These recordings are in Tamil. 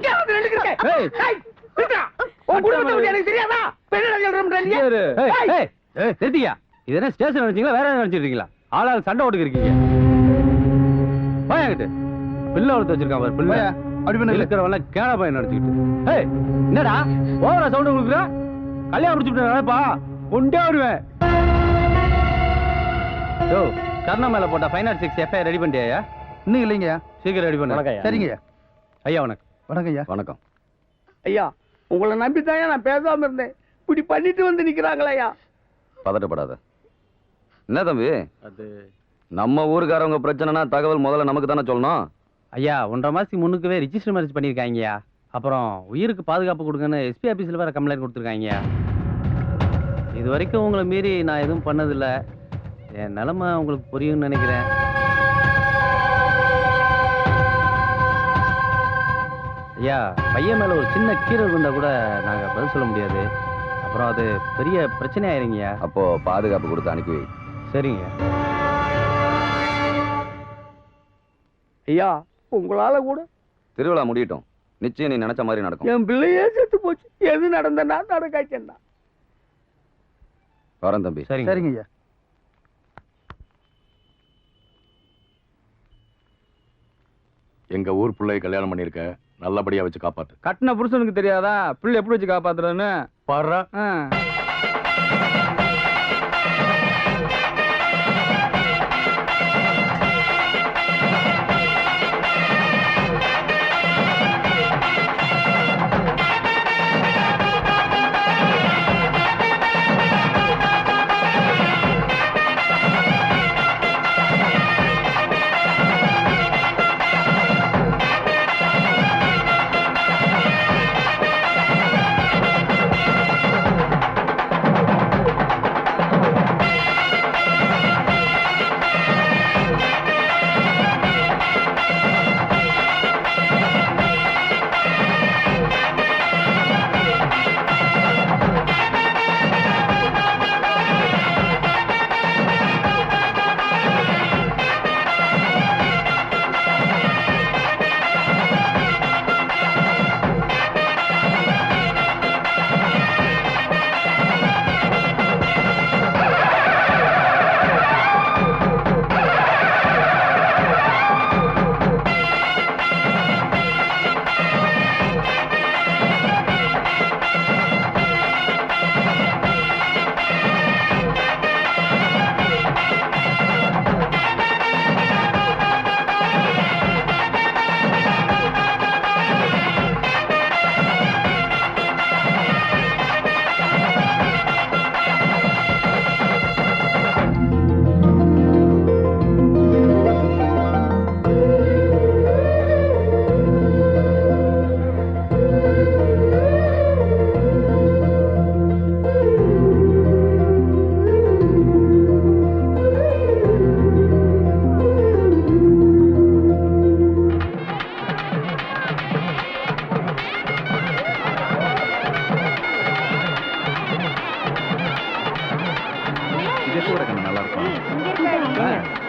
எங்க வந்து நின்னுக்கிற? உன் குடும்பத்தை பத்தி எனக்கு தெரியாதா? நிறுத்தியா? இது என்ன ஸ்டேஷன் நினைச்சீங்களா வேற நினைச்சிட்டு இருக்கீங்களா? ஆளாள் சண்டை ஓட்டுக்கு இருக்கீங்க. போயாங்கிட்டு பிள்ளை ஒருத்த வச்சிருக்கான் பாரு. பிள்ளை அப்படி பண்ண இருக்கிறவன கேன பையன் நினைச்சுக்கிட்டு. என்னடா ஓவரா சவுண்ட் கொடுக்குற? கல்யாணம் முடிச்சுட்டு நினைப்பா கொண்டே வருவேன். யோ கர்ணா மேல போட்ட ஃபைனான்ஸ் 6 எஃப்ஐஆர் ரெடி பண்ணிட்டியா? இன்னும் இல்லைங்க. சீக்கிரம் ரெடி பண்ணு. சரிங்க ஐயா. வணக்கம். வணக்கம் ஐயா. வணக்கம் ஐயா. உங்களை நம்பித்தாயா நான் பேசாம இருந்தேன். இப்படி பண்ணிட்டு வந்து நிக்கிறாங்களா ஐயா? பதட்டப்படாத. என்ன தம்பி, அது நம்ம ஊருக்காரவங்க பிரச்சனைனா தகவல் முதல்ல நமக்கு தானே சொல்லணும். ஐயா 1.5 மாசத்துக்கு முன்னுக்கவே ரிஜிஸ்டர் மேரேஜ் பண்ணியிருக்காங்கய்யா. அப்புறம் உயிருக்கு பாதுகாப்பு கொடுங்கன்னு எஸ்பி ஆபீஸ்ல வேற கம்ப்ளைண்ட் கொடுத்துருக்காங்கய்யா. இது வரைக்கும் உங்களை மீறி நான் எதுவும் பண்ணதில்லை. என் நிலைமை உங்களுக்கு புரியும்னு நினைக்கிறேன். ஐயா பையன் மேல ஒரு சின்ன கீரல் இருந்தா கூட நாங்க பதில் சொல்ல முடியாது. அப்புறம் அது பெரிய பிரச்சனை ஆயிருங்கய்யா. அப்போ பாதுகாப்பு கொடுத்து அனுப்பி வை. சரிங்க ஐயா. உங்களால கூட திருவிழா முடியட்டும். நிச்சயம் நீ நினைச்ச மாதிரி நடக்கும். என் பிள்ளையே செத்து போச்சு. எது நடந்தனா நடக்காச்சா? வரேன் தம்பி. சரிங்க ஐயா. எங்க ஊர் பிள்ளை கல்யாணம் பண்ணிருக்க, நல்லபடியா வச்சு காப்பாத்து. கட்டின புருஷனுக்கு தெரியாதா பிள்ளை எப்படி வச்சு காப்பாத்துறதுன்னு? பாரு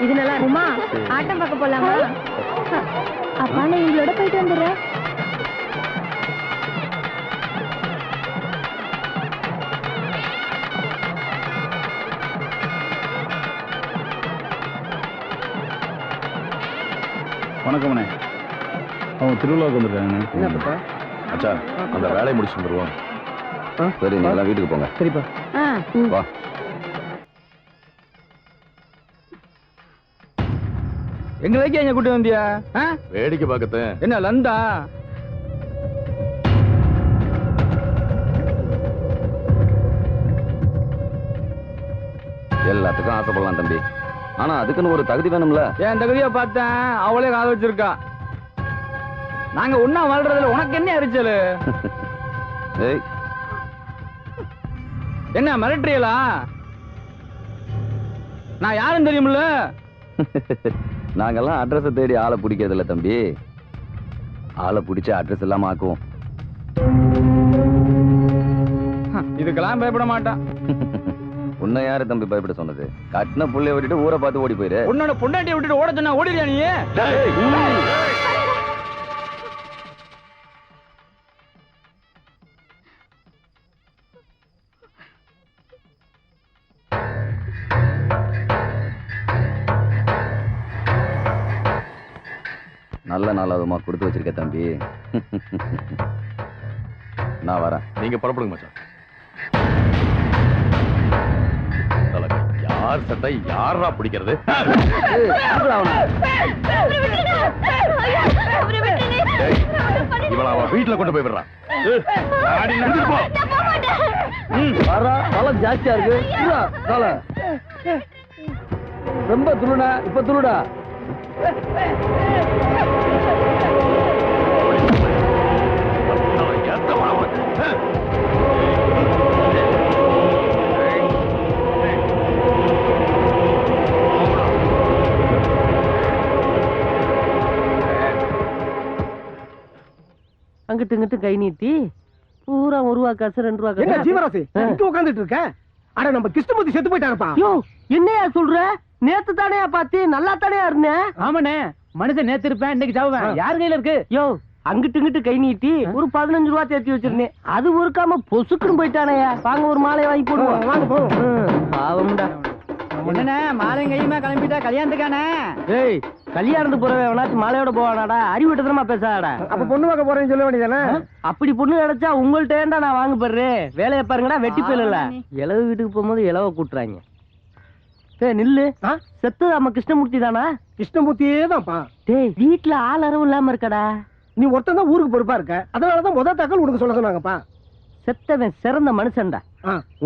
இது நல்லா இருக்குமா? ஆட்டம் பார்க்க போலாமா? அப்பா நான் உங்களோட போயிட்டு வந்துடுறேன். வணக்கம்ண்ணே. அவங்க திருவிழாவுக்கு வந்துருக்காங்க. என்னப்பா? அச்சா அந்த வேலையை முடிச்சு வந்துருவோம். சரி நீங்க வீட்டுக்கு போங்க. சரிப்பா. வா. எங்க வைக்க எங்க கூட்டு வந்தியா? வேடிக்கை பார்க்கத்த என்ன லந்தா? எல்லாத்துக்கும் ஆசைப்படலாம் தம்பி. ஆனா அதுக்குன்னு ஒரு தகுதி வேணும்ல. என் தகுதியை பார்த்தேன், அவளே கால வச்சிருக்கா. நாங்க ஒன்னா வாழ்றதுல உனக்கு என்ன எரிச்சல்? ஏய் என்ன மிரட்டுறீங்களா? நான் யாரும் தெரியுமில்ல? நாங்கெல்லாம் அட்ரஸை தேடி ஆளை பிடிக்கிறது இல்ல தம்பி. ஆளை பிடிச்ச அட்ரஸ் இல்லாம ஆக்குவோம். இதுக்கெல்லாம் பயப்பட மாட்டான். உன்னை யாரு தம்பி பயப்பட சொன்னது? கட்டின புள்ளைய விட்டுட்டு ஊரை பார்த்து ஓடி போயிரு. உன்னோட பொண்டாட்டியை விட்டுட்டு ஓட சொன்னா ஓடிறியா நீ? நல்ல நாளாவதுமா கொடுத்து வச்சிருக்க தம்பி. நான் வரேன். நீங்க புறப்படுங்க மச்சான். தலகை, யார் சட்டை யாரா பிடிக்கிறது? இவள அவன் வீட்டுல கொண்டு போய் விடுறான். பலம் ஜாஸ்தியா இருக்கு. ரொம்ப துளுடா, இப்ப துளுடா. அங்கிட்டு இங்கிட்டு கை நீட்டி பூரா 1 ரூபா காசு 2 ரூபா என்ன காசு. ஜீவராசி இங்க உட்கார்ந்துட்டு இருக்க? அட நம்ம கிருஷ்ணமூர்த்தி செத்து போயிட்டாருப்பா. யோ என்னையா சொல்ற? நேத்து தானேயா பாத்தி நல்லா தானேயா இருந்தேன். ஆமாண்ணே, மனுஷன் நேத்து இருப்பேன் இன்னைக்கு சாவுவேன். யார் கையில இருக்கு? யோ அங்கிட்டு இங்கிட்டு கை நீட்டி ஒரு 15 ரூபா சேர்த்து வச்சிருந்தேன். அது ஒருக்காம பொசுக்குன்னு போயிட்டானேயா. வாங்க ஒரு மாலையை வாங்கி போடுவோம். வாங்க போவோம். பாவம்டா. என்னண்ணே மாலையும் கையுமா கிளம்பிட்டா கல்யாணத்துக்கானே? ஏய் கல்யாணத்துக்கு போறவன் வேணாச்சும் மாலையோட போவானாடா? அறிவு விட்டதனமா பேசாடா. அப்ப பொண்ணு பார்க்க போறேன்னு சொல்ல வேண்டியதானே? அப்படி பொண்ணு கிடைச்சா உங்கள்ட்ட ஏன்டா நான் வாங்க போடுறேன்? வேலையை பாருங்கடா, வெட்டி போயிடல. இளவு வீட்டுக்கு போகும்போது இளவ கூட்டுறாங்க. டேய் நில்லு. செத்து நம்ம கிருஷ்ணமூர்த்தி தானா? கிருஷ்ணமூர்த்தியே தான்ப்பா. டேய் வீட்டுல ஆள் அரவு இல்லாம இருக்கடா. நீ ஒருத்தன் தான் ஊருக்கு பொறுப்பா இருக்க. அதனாலதான் முதல் தகவல் உனக்கு சொல்ல சொன்னாங்கப்பா. செத்தவன் சிறந்த மனுஷன்டா.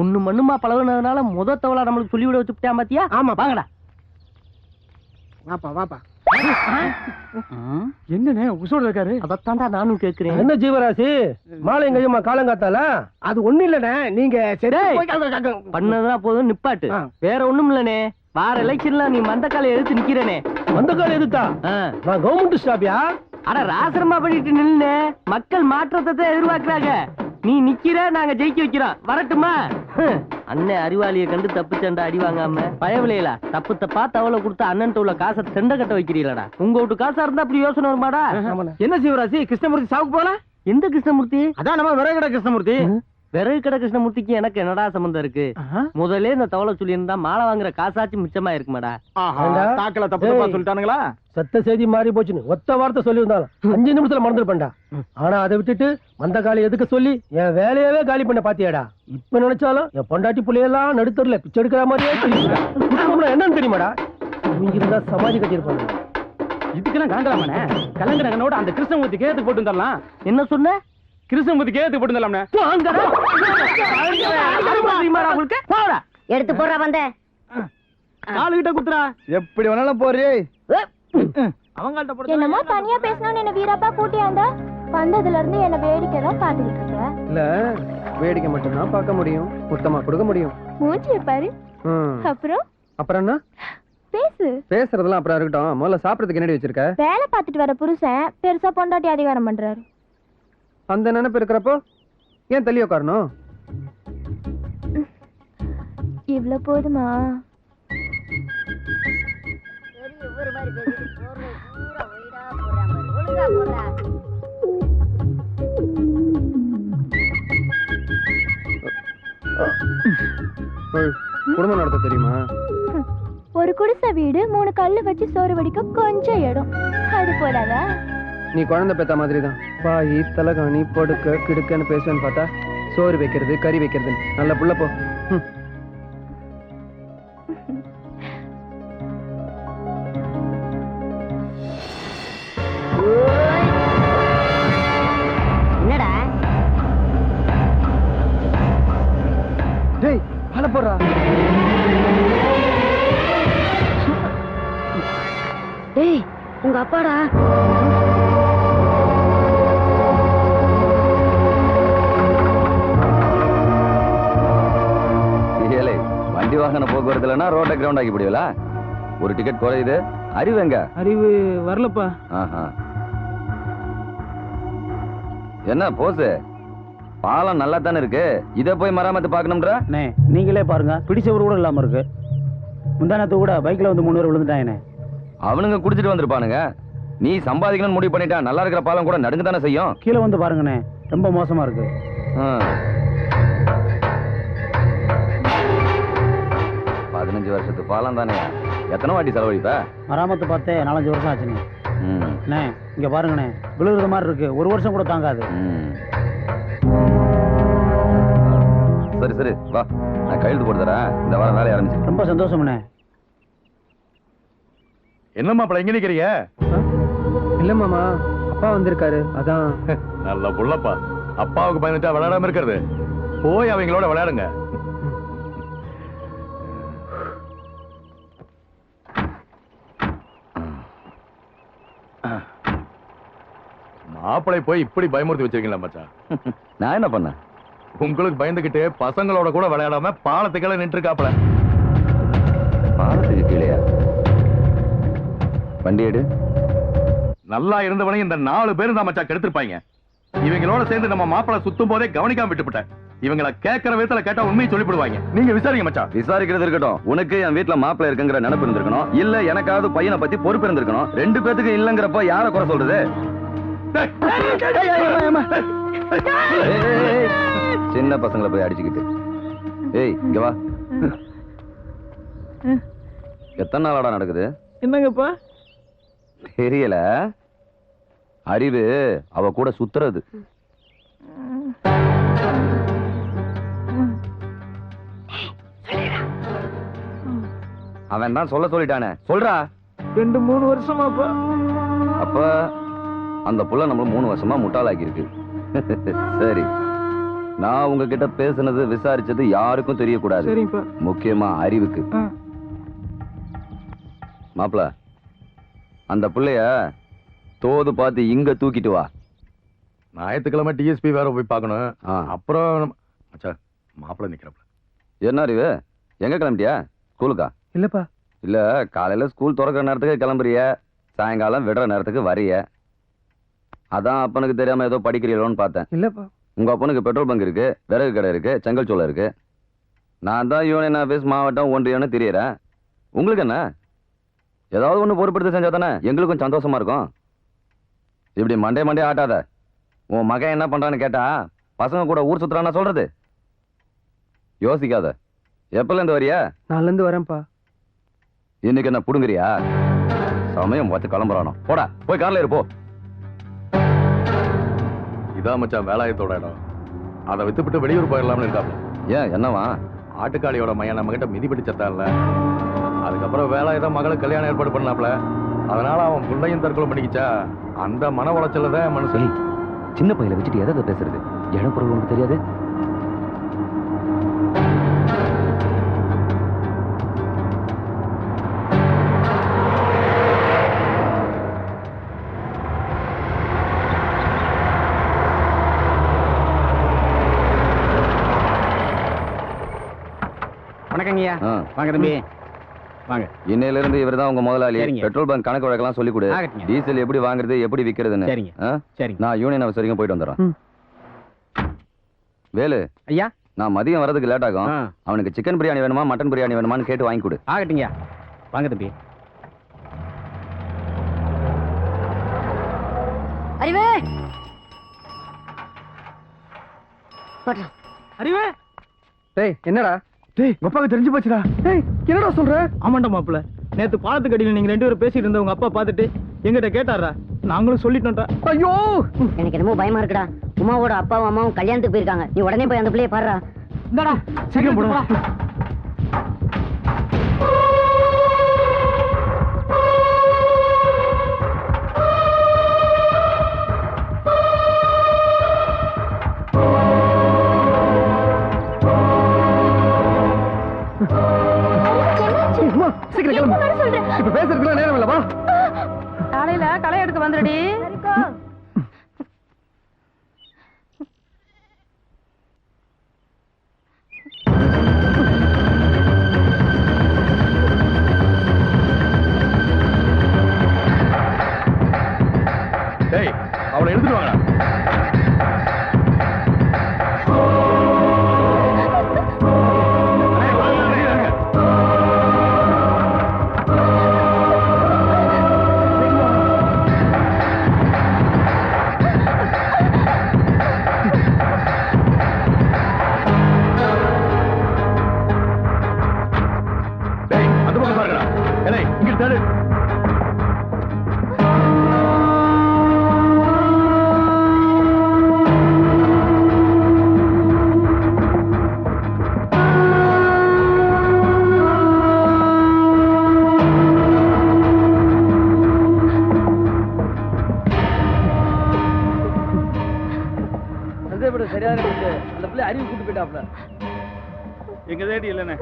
ஒண்ணு மண்ணுமா பழகுனதுனால முத தவளா நம்மளுக்கு சொல்லிவிட வச்சுட்டா பாத்தியா? ஆமா வாங்கடா. வாப்பா வாப்பா. என்னண்ணே உசோட இருக்காரு? அதத்தான்டா நானும் கேக்குறேன். என்ன ஜீவராசி மாலை கையுமா காலங்காத்தால? அது ஒண்ணு இல்லனே, நீங்க சரி பண்ணதுனா போதும் நிப்பாட்டு. வேற ஒண்ணும் இல்லனே. வார எலெக்ஷன்ல நீ மந்தக்கால எடுத்து நிக்கிறனே. மந்தக்கால எதுத்தா? நான் கவர்மெண்ட் ஸ்டாஃபியா? அட ராசிரமா பண்ணிட்டு நில்லுனே. மக்கள் மாற்றத்தை எதிர்பார்க்கறாங்க. நீ நிக்கிற, நாங்க ஜெயிக்க வைக்கிறோம். வரட்டுமா? அண்ணன் அறிவாளியை கண்டு தப்புச்சண்டா அடி வாங்காம பயவிலையில தப்பு தப்பா தவளை கொடுத்து அண்ணன் உள்ள காசை தெண்ட கட்ட வைக்கிறீங்களா? உங்க வீட்டு காசா இருந்தா அப்படி யோசனை வருமாடா? என்ன ஜீவராசி கிருஷ்ணமூர்த்தி சாவுக்கு போல? எந்த கிருஷ்ணமூர்த்தி? அதான் நம்ம விறகுட கிருஷ்ணமூர்த்தி. விறகு கடை கிருஷ்ணமூர்த்திக்கு எனக்கு என்னடா சம்பந்தம் இருக்கு? முதல்ல இந்த தவளை சொல்லி இருந்தா மாலை வாங்குற காசாச்சும் மிச்சமா இருக்குமாடா? தாக்கல தப்பு தப்பா சொல்லிட்டானுங்களா? சத்த செய்தி மாறி போச்சுன்னு ஒத்த வார்த்தை சொல்லி இருந்தாலும் 5 நிமிஷத்துல மறந்துருப்பேன்டா. ஆனா அதை விட்டுட்டு மந்த காலி எதுக்கு சொல்லி என் வேலையவே காலி பண்ண பாத்தியாடா? இப்ப நினைச்சாலும் என் பொண்டாட்டி புள்ளையெல்லாம் நடுத்தரல பிச்சை எடுக்கிற மாதிரியே என்னன்னு தெரியுமாடா? இவங்க இருந்தா சமாதி கட்டியிருப்பாங்க. இதுக்கெல்லாம் காண்டலாமாண்ணே? கலங்கடங்கனோட அந்த கிருஷ்ணமூர்த்தி கேத்து போட்டு வந்துடலாம். என்ன சொன்ன? கிருஷ்ணமூர்த்தி கேத்து போட்டு வந்துடலாம்ண்ணே. எடுத்து போடுறா வந்த காலுகிட்ட குத்துறா. எப்படி வேணாலும் போறே. அவங்கள்ட்ட போடு. என்னமோ தனியா பேசணும்னு என்ன வீரப்பா கூட்டியாந்தா? வந்ததுல இருந்து என்ன வேடிக்கை தான் பாத்துக்கிட்டு இருக்க. இல்ல வேடிக்கை மட்டும் தான் பார்க்க முடியும், மொத்தமா கொடுக்க முடியும். மூஞ்சிய பாரு. அப்புறம் என்ன பேசு? பேசுறதெல்லாம் அப்புறம் இருக்கட்டும். முதல்ல சாப்பிடறதுக்கு என்னடி வச்சிருக்க? வேலை பார்த்துட்டு வர புருஷன் பெருசா பொண்டாட்டி அதிகாரம் பண்றாரு. அந்த நினைப்பு இருக்கிறப்போ ஏன் தள்ளி உட்காரணும்? இவ்ளோ போதுமா? குடும்பம் நடத்த தெரியுமா? ஒரு குடிசை வீடு 3 கல்லு வச்சு சோறு வடிக்க கொஞ்சம் இடம், அது போதாதா? நீ குழந்தை பெத்த மாதிரி தான். பாய் தலகாணி படுக்க கிடுக்கன்னு பேசுவேன்னு பார்த்தா சோறு வைக்கிறது கறி வைக்கிறது. நல்ல புள்ள போ. என்னடா டேய் அல போறா. டேய் உங்க அப்பாடா. வண்டி வாகன போக்குவரத்துலன்னா ரோட்டை கிரவுண்ட் ஆக்கி விடுவீங்களா? ஒரு டிக்கெட் குறையுது. அறிவு எங்க? அறிவு வரலப்பா. என்ன போஸ்? பாலம் நல்லா தானே இருக்கு. இத போய் மராமத்து பாக்கணும்ன்ற? நீங்களே பாருங்க, பிடிச்சவர் கூட இல்லாம இருக்கு. முந்தானத்து கூட பைக்ல வந்து 3 பேர் விழுந்துட்டாங்க. அவனுங்க குடிச்சிட்டு வந்திருப்பானுங்க. நீ சம்பாதிக்கணும்னு முடிவு பண்ணிட்டா நல்லா இருக்கிற பாலம் கூட நடுங்க தானே செய்யும். கீழே வந்து பாருங்கண்ணே, ரொம்ப மோசமா இருக்கு. 15 வருஷத்து பாலம் தானே. எத்தனை வாட்டி செலவழிப்ப? மராமத்து பார்த்தே 4-5 வருஷம் ஆச்சுங்க. அண்ணே இங்க பாருங்கண்ணே விழுகுற மாதிரி இருக்கு, ஒரு வருஷம் கூட தாங்காது. சரி சரி வா, நான் கையெழுத்து போட்டு தரேன். இந்த வாரம் வேலையை ஆரம்பிச்சு. ரொம்ப சந்தோஷம்ண்ணே. என்ன மாப்பிள்ள எங்க நிக்கிறீங்க? இல்ல மாமா, அப்பா வந்திருக்காரு அதான். நல்ல புள்ளப்பா, அப்பாவுக்கு பயந்துட்டா விளையாடாம இருக்கிறது. போய் அவங்களோட விளையாடுங்க. மாப்பிளை போய் இப்படி பயமுறுத்தி வச்சிருக்கீங்களா மச்சான்? நான் என்ன பண்ணேன்? உங்களுக்கு பயந்துகிட்டு பசங்களோட கூட விளையாடாம பாலத்துக்களை நின்று இருக்காப்ல. பாலத்துக்கு கீழே வண்டி எடு. நல்லா இருந்தவனையும் இந்த 4 பேரும் தான் மச்சான் கெடுத்திருப்பாங்க. இவங்களோட சேர்ந்து நம்ம மாப்பிளை சுத்தும் போதே கவனிக்காம விட்டுவிட்டேன். இவங்களை கேட்கிற விதத்துல கேட்டா உண்மையை சொல்லிவிடுவாங்க. நீங்க விசாரிங்க மச்சான். விசாரிக்கிறது இருக்கட்டும், உனக்கு என் வீட்டுல மாப்பிள்ளை இருக்குங்கிற நினைப்பு இருந்திருக்கணும், இல்ல எனக்காவது பையனை பத்தி பொறுப்பு இருந்திருக்கணும். 2 பேத்துக்கு இல்லங்கிறப்ப யார குறை சொல்றது? சின்ன பசங்களை போய் அடிச்சுக்கிட்டு. ஏய் இங்க வா. எத்தனை நாளாடா நடக்குது? என்னங்கப்பா? தெரியல. அறிவு அவ கூட சுத்துறது. அவன் தான் சொல்ல சொல்லிட்டானே, சொல்றா. 2-3 வருஷமாப்பா. அப்ப அந்த புள்ள நம்மள 3 வருஷமா முட்டாளாக்கி இருக்கு. சரி, நான் உங்ககிட்ட பேசுனது விசாரிச்சது யாருக்கும் தெரியக்கூடாது. சரிப்பா. முக்கியமா அறிவுக்கு. மாப்பிள, அந்த புள்ளைய தோது பார்த்து இங்க தூக்கிட்டு வா. ஞாயிற்றுக்கிழமை டிஎஸ்பி வேற போய் பார்க்கணும். அப்புறம் மச்சான் மாப்பிளை நிக்கிறப்ப. என்ன அறிவு, எங்க கிளம்பிட்டியா? ஸ்கூலுக்கா? இல்லப்பா. இல்ல, காலையில ஸ்கூல் திறக்கிற நேரத்துக்கு கிளம்புறிய, சாயங்காலம் விடுற நேரத்துக்கு வரிய. அதான் அப்பனுக்கு தெரியாம ஏதோ படிக்கிறீங்களோன்னு பார்த்தேன். இல்லப்பா. உங்க அப்பனுக்கு பெட்ரோல் பங்க் இருக்கு, விறகு கடை இருக்கு, செங்கல் சோலை இருக்கு. நான் தான் யூனியன் ஆபீஸ் மாவட்டம் ஒன்றியம்னு தெரியறேன். உங்களுக்கு என்ன? ஏதாவது ஒண்ணு பொறுப்படுத்தி செஞ்சா தானே எங்களுக்கும் சந்தோஷமா இருக்கும். இப்படி மண்டே ஆட்டாத. உன் மகன் என்ன பண்றான்னு கேட்டா பசங்க கூட ஊர் சுத்துறான்னா சொல்றது. யோசிக்காத. எப்பல இருந்து வரியா? நாளைல இருந்து வரேன்ப்பா. இன்னைக்கு என்ன புடுங்குறியா? சமயம் பார்த்து கிளம்புறானோ. போடா, போய் கார்ல இருப்போ. இதான் மச்சான் வேலாயத்தோட இடம். அதை வித்துவிட்டு வெளியூர் போயிடலாம்னு இருக்காப்ல. ஏன் என்னவா? ஆட்டுக்காளியோட மையன் நம்ம கிட்ட மிதிப்படி செத்தான்ல, அதுக்கப்புறம் வேலாயுதம் மகளுக்கு கல்யாணம் ஏற்பாடு பண்ணாப்ல. அதனால அவன் பிள்ளையும் தற்கொலை பண்ணிக்கிச்சா, அந்த மன உளைச்சல தான் மனுஷன். சின்ன பையனை வச்சுட்டு எதை பேசுறது? இடம் பொருள் உனக்கு தெரியாது. வணக்கங்கய்யா. வாங்க தம்பி வாங்க. இன்னையில இருந்து இவர் தான் உங்க முதலாளி. சரிங்க. பெட்ரோல் பங்க் கணக்கு வழக்கெல்லாம் சொல்லி கொடு. ஆகட்டுங்க. டீசல் எப்படி வாங்குறது, எப்படி விக்கிறதுன்னு. சரிங்க. சரிங்க. நான் யூனியன் ஆஃபீஸ் வரைக்கும் போயிட்டு வந்துடுறேன். வேலு ஐயா, நான் மதியம் வரதுக்கு லேட் ஆகும். ஆ. அவனுக்கு சிக்கன் பிரியாணி வேணுமா மட்டன் பிரியாணி வேணுமான்னு கேட்டு வாங்கி கொடு. ஆகட்டுங்கய்யா. வாங்க தம்பி. அறிவே அறிவே. டேய் என்னடா? டேய் அப்பாவுக்கு தெரிஞ்சு போச்சுடா. டேய் என்னடா சொல்ற? ஆமாண்டா மாப்பிள்ள, நேத்து பாலத்துக்கு அடியில் நீங்க 2 பேரும் பேசிட்டு இருந்த உங்க அப்பா பார்த்துட்டு எங்கிட்ட கேட்டாரா, நாங்களும் சொல்லிட்டோம்டா. ஐயோ, எனக்கு என்னமோ பயமா இருக்குடா. உமாவோட அப்பாவும் அம்மாவும் கல்யாணத்துக்கு போயிருக்காங்க. நீ உடனே போய் அந்த பிள்ளைய பாருடா. இந்தாடா சீக்கிரம் போடா. சீக்கிரம் கிளம்பு. இப்ப பேசுறதுக்குலாம் நேரம் இல்லவா? காலையில களை எடுக்க வந்துடுடி. டேய் அவளை எடுத்துட்டு வாங்கடா. படம் சரியான அந்த பிள்ளை அறிவு கூட்டு போயிட்டாப்ல. எங்க தேடி இல்லைண்ணே.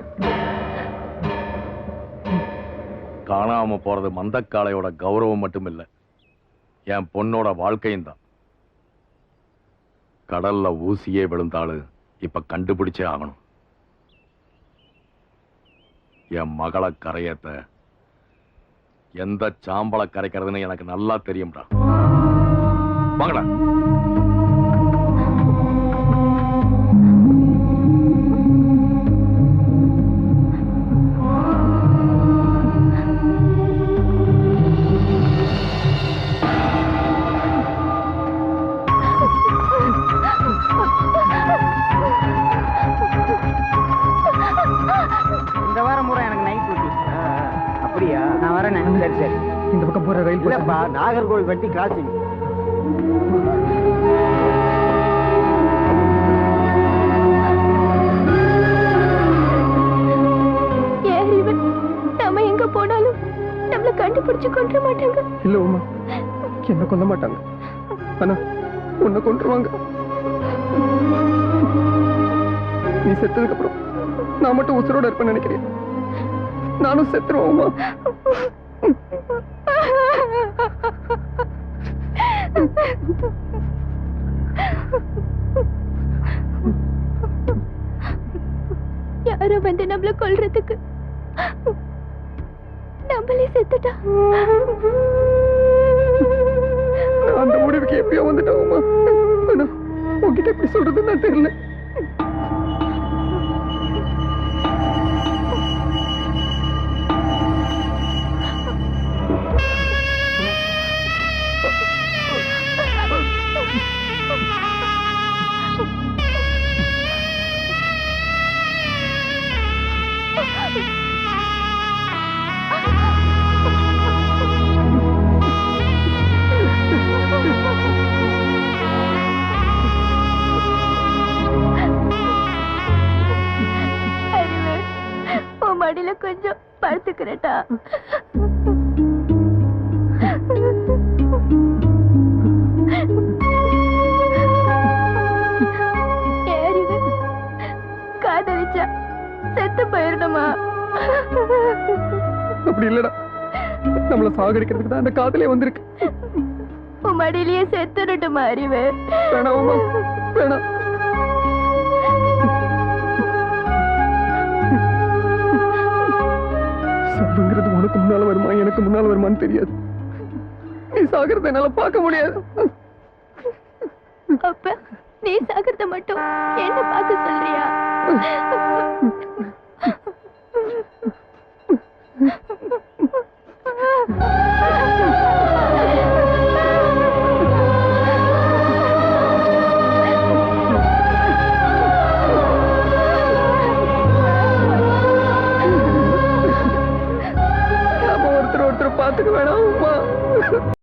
காணாம போறது மந்தக்காளையோட கௌரவம் மட்டும் இல்ல, என் பொண்ணோட வாழ்க்கையும் தான். கடல்ல ஊசியே விழுந்தாளு இப்ப கண்டுபிடிச்சே ஆகணும். என் மகளை கரையத்த எந்த சாம்பலை கரைக்கிறதுன்னு எனக்கு நல்லா தெரியும்டா. வாங்கடா. இந்த வாரம் பூரா எனக்கு நைட் டியூட்டி. அப்படியா? நான் வரேன். சரி சரி. இந்த பக்கம் போற ரயில் இல்லப்பா, நாகர்கோவில் வண்டி கிராசிங். நம்ம எங்க போனாலும் நம்மள கண்டுபிடிச்சு கொண்டு மாட்டாங்க. இல்ல உமா, என்ன கொல்ல மாட்டாங்க, ஆனா உன்னை கொன்றுவாங்க. நீ செத்ததுக்கு அப்புறம் நான் மட்டும் உசுரோட இருப்பேன்னு நினைக்கிறேன். நானும் செத்துருவோமா? யாரோ வந்து நம்மள கொல்றதுக்கு நம்மளே செத்துட்டா. அந்த முடிவுக்கு எப்பயோ வந்துட்டோமா? ஆனா உன்கிட்ட எப்படி சொல்றதுன்னு நான் தெரியல. மடியில கொஞ்சம் படுத்துக்கிறேட்டா. காதலிச்சா செத்து போயிடணுமா? அப்படி இல்லடா, நம்மள சாகடிக்கிறதுக்கு தான் அந்த காதலே வந்திருக்கு. உன் மடியிலேயே செத்துடட்டுமா அறிவு? வேணாமா, வேணாம். சாவுங்கிறது உனக்கு முன்னால வருமா எனக்கு முன்னால வருமான்னு தெரியாது. நீ சாகிறத என்னால பார்க்க முடியாது. அப்ப நீ சாகிறத மட்டும் என்ன பார்க்க சொல்றியா?